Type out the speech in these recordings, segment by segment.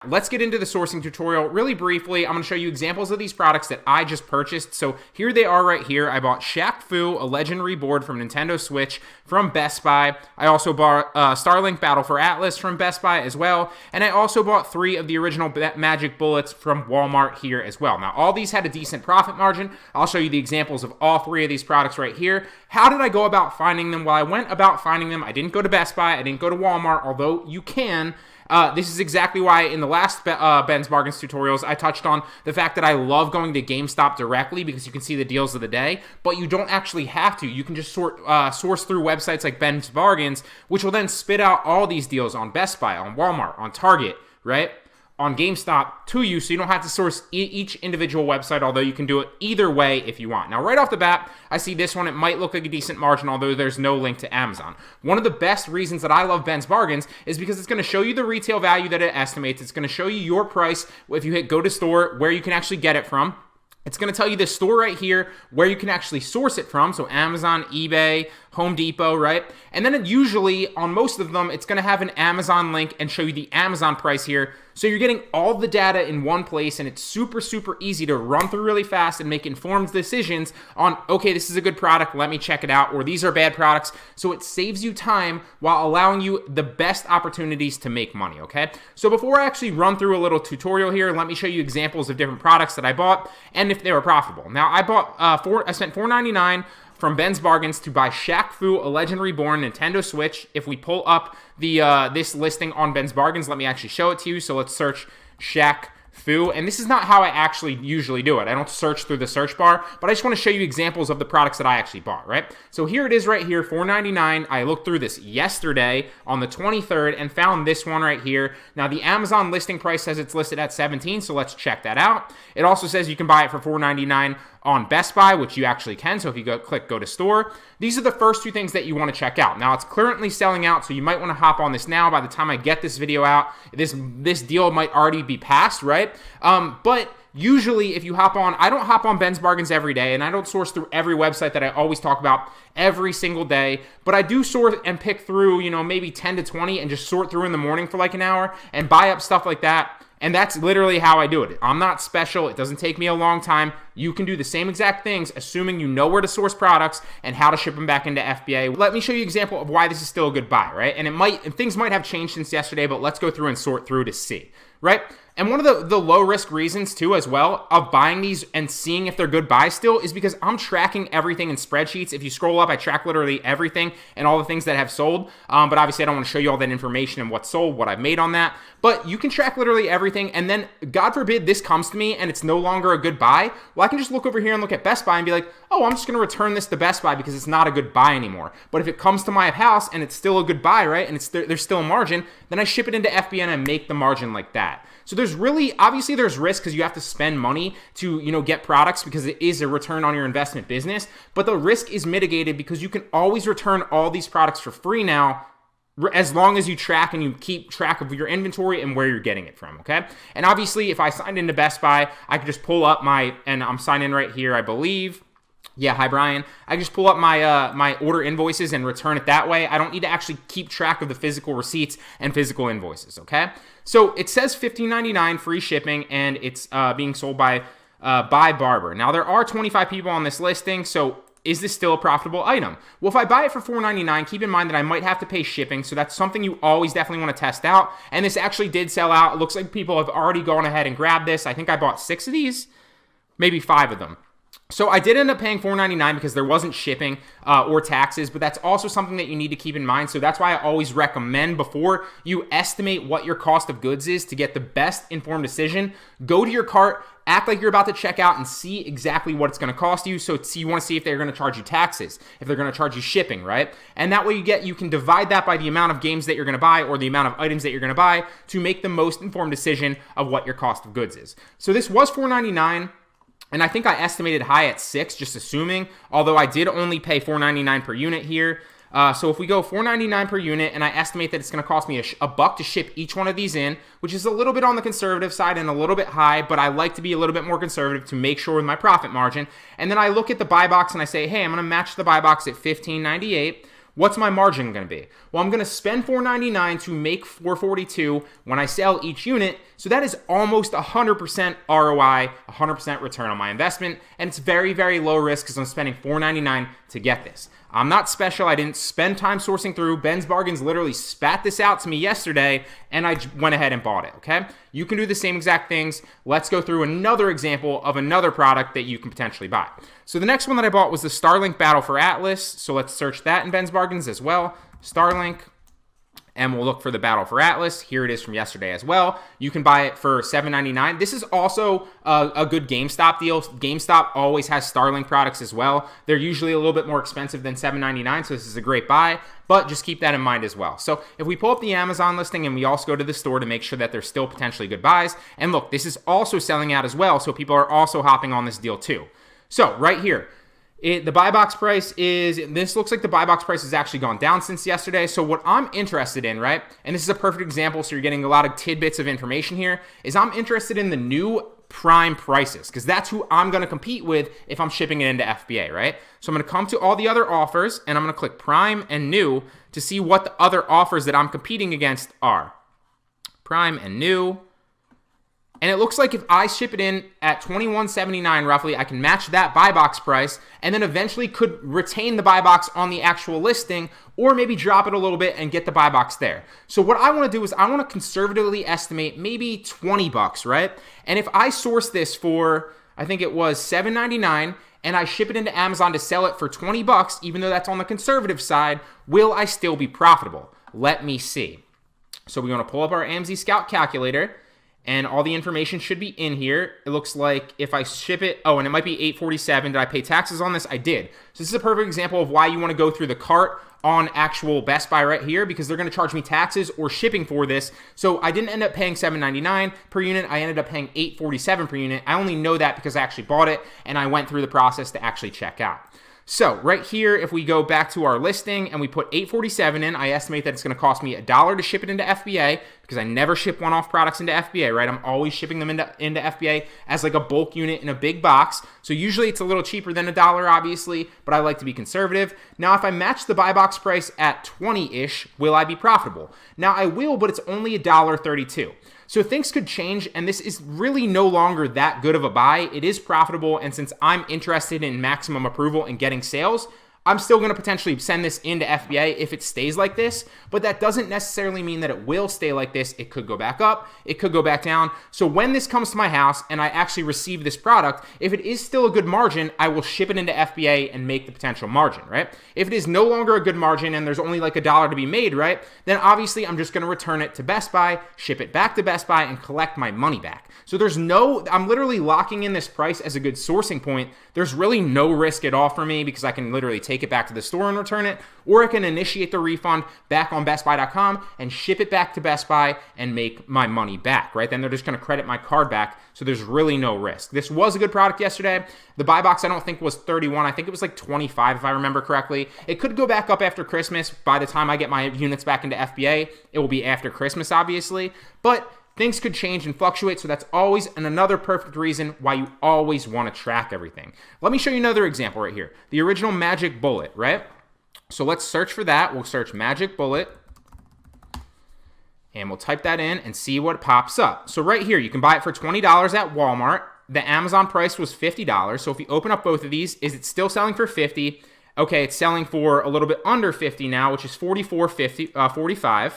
Let's get into the sourcing tutorial really briefly. I'm going to show you examples of these products that I just purchased. So here they are right here. I bought Shaq Fu, a legendary board from Nintendo Switch from Best Buy. I also bought Starlink Battle for Atlas from Best Buy as well. And I also bought 3 of the original Magic Bullets from Walmart here as well. Now, all these had a decent profit margin. I'll show you the examples of all 3 of these products right here. How did I go about finding them? Well, I went about finding them. I didn't go to Best Buy. I didn't go to Walmart, although you can. This is exactly why in the last Bensbargains tutorials, I touched on the fact that I love going to GameStop directly because you can see the deals of the day, but you don't actually have to. You can just source through websites like Bensbargains, which will then spit out all these deals on Best Buy, on Walmart, on Target, right? On GameStop to you, so you don't have to source each individual website, although you can do it either way if you want. Now, right off the bat, I see this one. It might look like a decent margin, although there's no link to Amazon. One of the best reasons that I love Bensbargains is because it's going to show you the retail value that it estimates. It's going to show you your price if you hit go to store, where you can actually get it from. It's going to tell you the store right here where you can actually source it from. So Amazon, eBay, Home Depot, right? And then usually on most of them, it's going to have an Amazon link and show you the Amazon price here. So you're getting all the data in one place, and it's super, super easy to run through really fast and make informed decisions on, okay, this is a good product, let me check it out, or these are bad products. So it saves you time while allowing you the best opportunities to make money, okay? So before I actually run through a little tutorial here, let me show you examples of different products that I bought and if they were profitable. Now, I spent $4.99 from Bensbargains to buy Shaq Fu, a Legend Reborn Nintendo Switch. If we pull up the this listing on Bensbargains, let me actually show it to you. So let's search Shaq Fu, and this is not how I actually usually do it. I don't search through the search bar, but I just want to show you examples of the products that I actually bought, right? So here it is right here, $4.99. I looked through this yesterday on the 23rd and found this one right here. Now, the Amazon listing price says it's listed at $17, so let's check that out. It also says you can buy it for $4.99 on Best Buy, which you actually can. So if you click go to store, these are the first 2 things that you want to check out. Now, it's currently selling out, so you might want to hop on this now. By the time I get this video out, this deal might already be passed, right? But usually if you hop on, I don't hop on Bensbargains every day, and I don't source through every website that I always talk about every single day, but I do sort and pick through, maybe 10 to 20 and just sort through in the morning for like an hour and buy up stuff like that. And that's literally how I do it. I'm not special. It doesn't take me a long time. You can do the same exact things, assuming you know where to source products and how to ship them back into FBA. Let me show you an example of why this is still a good buy, right? And things might have changed since yesterday, but let's go through and sort through to see, right? And one of the low risk reasons too as well of buying these and seeing if they're good buys still is because I'm tracking everything in spreadsheets. If you scroll up, I track literally everything and all the things that have sold. But obviously I don't want to show you all that information and what's sold, what I've made on that. But you can track literally everything. And then God forbid this comes to me and it's no longer a good buy. Well, I can just look over here and look at Best Buy and be like, oh, I'm just going to return this to Best Buy because it's not a good buy anymore. But if it comes to my house and it's still a good buy, right? And there's still a margin, then I ship it into FBA and I make the margin like that. So there's really, obviously there's risk because you have to spend money to, get products because it is a return on your investment business, but the risk is mitigated because you can always return all these products for free now, as long as you track and you keep track of your inventory and where you're getting it from, okay? And obviously if I signed into Best Buy, I could just pull up and I'm signed in right here, I believe. Yeah, hi Brian. I just pull up my my order invoices and return it that way. I don't need to actually keep track of the physical receipts and physical invoices, okay? So it says $15.99 free shipping, and it's being sold by Barber. Now, there are 25 people on this listing, so is this still a profitable item? Well, if I buy it for $4.99, keep in mind that I might have to pay shipping, so that's something you always definitely want to test out. And this actually did sell out. It looks like people have already gone ahead and grabbed this. I think I bought 6 of these, maybe 5 of them. So I did end up paying $4.99 because there wasn't shipping or taxes, but that's also something that you need to keep in mind. So that's why I always recommend, before you estimate what your cost of goods is to get the best informed decision, go to your cart, act like you're about to check out, and see exactly what it's going to cost you. So you want to see if they're going to charge you taxes, if they're going to charge you shipping, right? And that way you can divide that by the amount of games that you're going to buy or the amount of items that you're going to buy to make the most informed decision of what your cost of goods is. So this was $4.99. And I think I estimated high at 6, just assuming, although I did only pay $4.99 per unit here. So if we go $4.99 per unit, and I estimate that it's going to cost me a buck to ship each one of these in, which is a little bit on the conservative side and a little bit high, but I like to be a little bit more conservative to make sure with my profit margin. And then I look at the buy box and I say, hey, I'm going to match the buy box at $15.98. what's my margin going to be? Well, I'm going to spend $4.99 to make $4.42 when I sell each unit. So that is almost 100% ROI, 100% return on my investment. And it's very, very low risk because I'm spending $4.99 to get this. I'm not special. I didn't spend time sourcing through. Bensbargains literally spat this out to me yesterday, and I went ahead and bought it, okay? You can do the same exact things. Let's go through another example of another product that you can potentially buy. So the next one that I bought was the Starlink Battle for Atlas. So let's search that in Bensbargains as well. Starlink. And we'll look for the Battle for Atlas. Here it is from yesterday as well. You can buy it for $7.99. This is also a good GameStop deal. GameStop always has Starlink products as well. They're usually a little bit more expensive than $7.99, so this is a great buy. But just keep that in mind as well. So if we pull up the Amazon listing and we also go to the store to make sure that there's still potentially good buys. And look, this is also selling out as well, so people are also hopping on this deal too. So right here, the buy box price this looks like the buy box price has actually gone down since yesterday. So what I'm interested in, right, and this is a perfect example, so you're getting a lot of tidbits of information here, is I'm interested in the new prime prices because that's who I'm going to compete with if I'm shipping it into FBA, right? So I'm going to come to all the other offers and I'm going to click prime and new to see what the other offers that I'm competing against are. Prime and new. And it looks like if I ship it in at $21.79 roughly, I can match that buy box price and then eventually could retain the buy box on the actual listing or maybe drop it a little bit and get the buy box there. So what I want to do is I want to conservatively estimate maybe 20 bucks, right? And if I source this for, I think it was $7.99 and I ship it into Amazon to sell it for 20 bucks, even though that's on the conservative side, will I still be profitable? Let me see. So we want to pull up our AMZ Scout calculator. And all the information should be in here. It looks like if I ship it, and it might be $8.47. Did I pay taxes on this? I did. So this is a perfect example of why you want to go through the cart on actual Best Buy right here because they're going to charge me taxes or shipping for this. So I didn't end up paying $7.99 per unit. I ended up paying $8.47 per unit. I only know that because I actually bought it and I went through the process to actually check out. So right here, if we go back to our listing and we put $8.47 in, I estimate that it's going to cost me $1 to ship it into FBA because I never ship one-off products into FBA, right? I'm always shipping them into FBA as like a bulk unit in a big box. So usually it's a little cheaper than $1, obviously, but I like to be conservative. Now, if I match the buy box price at 20-ish, will I be profitable? Now, I will, but it's only $1.32. So things could change, and this is really no longer that good of a buy. It is profitable, and since I'm interested in maximum approval and getting sales, I'm still going to potentially send this into FBA if it stays like this, but that doesn't necessarily mean that it will stay like this. It could go back up, it could go back down. So when this comes to my house and I actually receive this product, if it is still a good margin, I will ship it into FBA and make the potential margin, right? If it is no longer a good margin and there's only like $1 to be made, right, then obviously I'm just going to return it to Best Buy, ship it back to Best Buy, and collect my money back. So I'm literally locking in this price as a good sourcing point. There's really no risk at all for me because I can literally take it back to the store and return it, or I can initiate the refund back on BestBuy.com and ship it back to Best Buy and make my money back, right? Then they're just going to credit my card back, so there's really no risk. This was a good product yesterday. The buy box I don't think was 31. I think it was like 25 if I remember correctly. It could go back up after Christmas. By the time I get my units back into FBA, it will be after Christmas, obviously, but things could change and fluctuate, so that's always another perfect reason why you always want to track everything. Let me show you another example right here. The original Magic Bullet, right? So let's search for that. We'll search Magic Bullet, and we'll type that in and see what pops up. So right here, you can buy it for $20 at Walmart. The Amazon price was $50. So if you open up both of these, is it still selling for $50? Okay, it's selling for a little bit under $50 now, which is $44.45.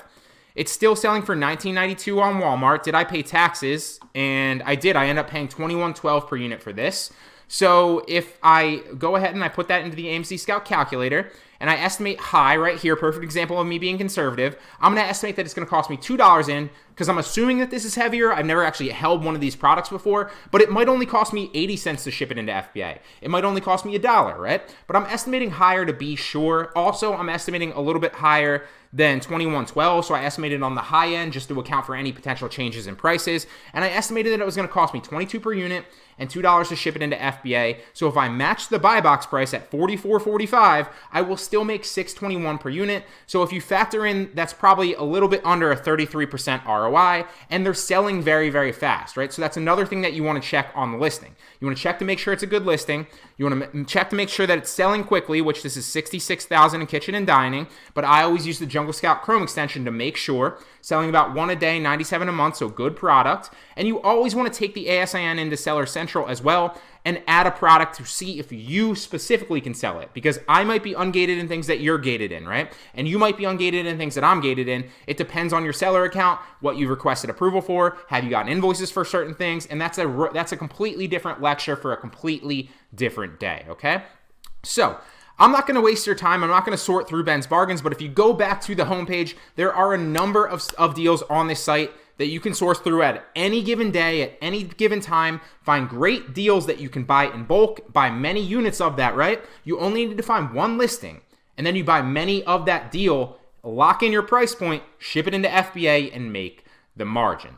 It's still selling for $19.92 on Walmart. Did I pay taxes? And I did. I ended up paying $21.12 per unit for this. So if I go ahead and I put that into the AMC Scout calculator and I estimate high right here, perfect example of me being conservative, I'm going to estimate that it's going to cost me $2 in because I'm assuming that this is heavier. I've never actually held one of these products before, but it might only cost me 80 cents to ship it into FBA. It might only cost me $1, right? But I'm estimating higher to be sure. Also, I'm estimating a little bit higher than 2112, so I estimated on the high end just to account for any potential changes in prices, and I estimated that it was going to cost me $22 per unit and $2 to ship it into FBA. So if I match the buy box price at $44.45, I will still make $6.21 per unit. So if you factor in, that's probably a little bit under a 33% ROI, and they're selling very, very fast, right? So that's another thing that you want to check on the listing. You want to check to make sure it's a good listing. You want to check to make sure that it's selling quickly, which this is $66,000 in kitchen and dining, but I always use the Jungle Scout Chrome extension to make sure. Selling about 1 a day, 97 a month, so good product. And you always want to take the ASIN into Seller Central as well and add a product to see if you specifically can sell it, because I might be ungated in things that you're gated in, right? And you might be ungated in things that I'm gated in. It depends on your seller account, what you've requested approval for, have you gotten invoices for certain things, and that's a completely different lecture for a completely different day, okay? So I'm not going to waste your time. I'm not going to sort through Bensbargains, but if you go back to the homepage, there are a number of deals on this site that you can source through at any given day, at any given time. Find great deals that you can buy in bulk, buy many units of that, right? You only need to find one listing, and then you buy many of that deal, lock in your price point, ship it into FBA, and make the margin.